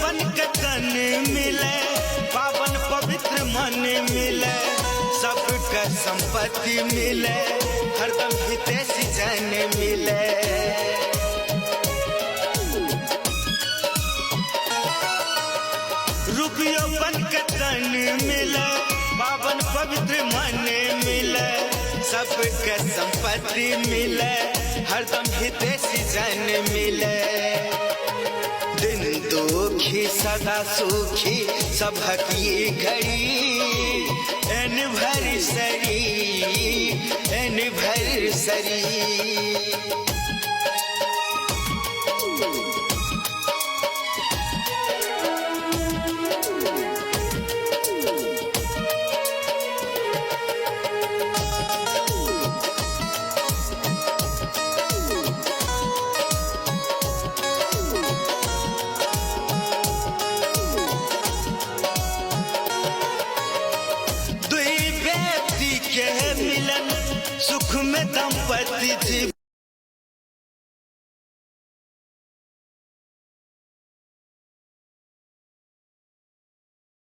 यौवन के तन मिले, पावन पवित्र मन मिले, सबके संपत्ति मिले, हरदम हितैषी जन मिले। रूप यौवन के तन मिले, पावन पवित्र मन मिले, सबके संपत्ति मिले, हरदम हितैषी जन मिले। दिन दुखी सदा सुखी सबक ये घड़ी, एनिवर्सरी एनिवर्सरी। के मिलन सुख में दंपति